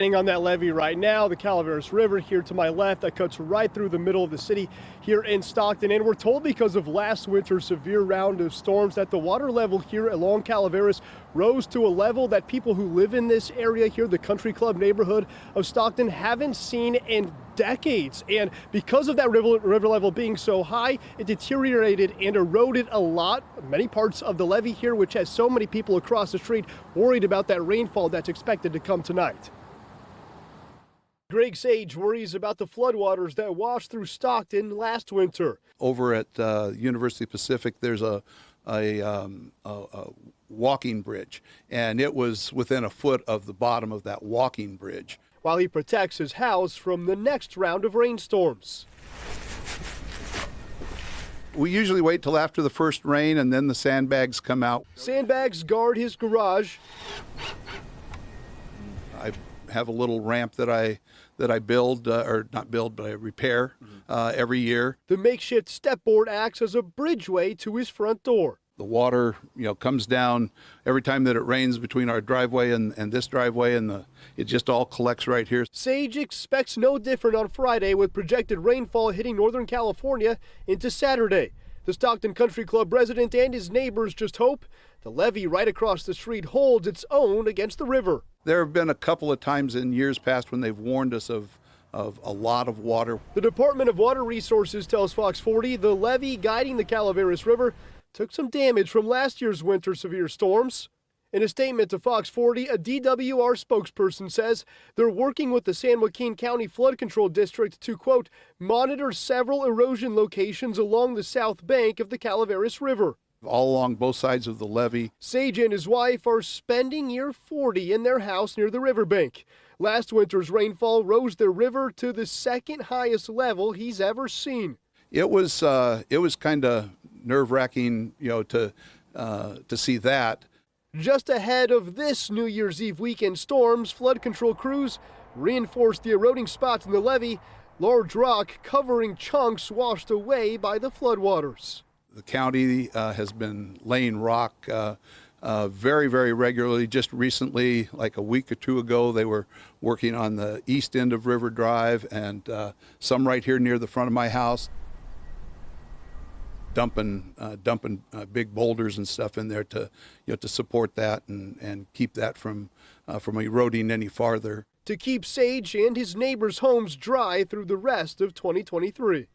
On that levee right now, the Calaveras River here to my left that cuts right through the middle of the city here in Stockton. And we're told because of last winter's severe round of storms that the water level here along Calaveras rose to a level that people who live in this area here, the Country Club neighborhood of Stockton, haven't seen in decades. And because of that river level being so high, it deteriorated and eroded a lot, many parts of the levee here, which has so many people across the street worried about that rainfall that's expected to come tonight. Greg Sage worries about the floodwaters that washed through Stockton last winter. Over at University Pacific, there's a walking bridge, and it was within a foot of the bottom of that walking bridge. While he protects his house from the next round of rainstorms. We usually wait till after the first rain, and then the sandbags come out. Sandbags guard his garage. I have a little ramp that I build, or not build, but I repair every year. The makeshift step board acts as a bridgeway to his front door. The water, comes down every time that it rains between our driveway and this driveway, and it just all collects right here. Sage expects no different on Friday, with projected rainfall hitting Northern California into Saturday. The Stockton Country Club resident and his neighbors just hope the levee right across the street holds its own against the river. There have been a couple of times in years past when they've warned us of a lot of water. The Department of Water Resources tells Fox 40 the levee guiding the Calaveras River took some damage from last year's winter severe storms. In a statement to Fox 40, a DWR spokesperson says they're working with the San Joaquin County Flood Control District to, quote, monitor several erosion locations along the south bank of the Calaveras River. All along both sides of the levee. Sage and his wife are spending year 40 in their house near the riverbank. Last winter's rainfall rose the river to the second highest level he's ever seen. It was kind of nerve-wracking, to see that. Just ahead of this New Year's Eve weekend storms, flood control crews reinforced the eroding spots in the levee. Large rock covering chunks washed away by the floodwaters. The county has been laying rock very, very regularly. Just recently, like a week or two ago, they were working on the east end of River Drive and some right here near the front of my house, dumping big boulders and stuff in there to support that and keep that from eroding any farther. To keep Sage and his neighbors' homes dry through the rest of 2023.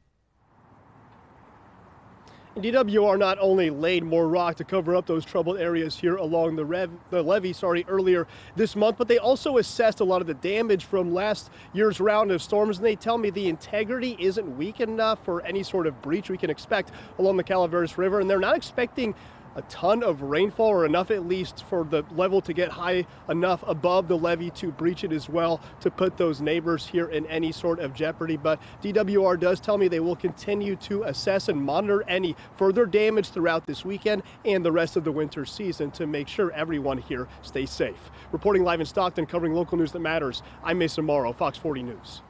DWR not only laid more rock to cover up those troubled areas here along the levee earlier this month, but they also assessed a lot of the damage from last year's round of storms, and they tell me the integrity isn't weak enough for any sort of breach we can expect along the Calaveras River, and they're not expecting a ton of rainfall, or enough at least for the level to get high enough above the levee to breach it as well, to put those neighbors here in any sort of jeopardy. But DWR does tell me they will continue to assess and monitor any further damage throughout this weekend and the rest of the winter season to make sure everyone here stays safe. Reporting live in Stockton, covering local news that matters, I'm Mason Morrow, Fox 40 News.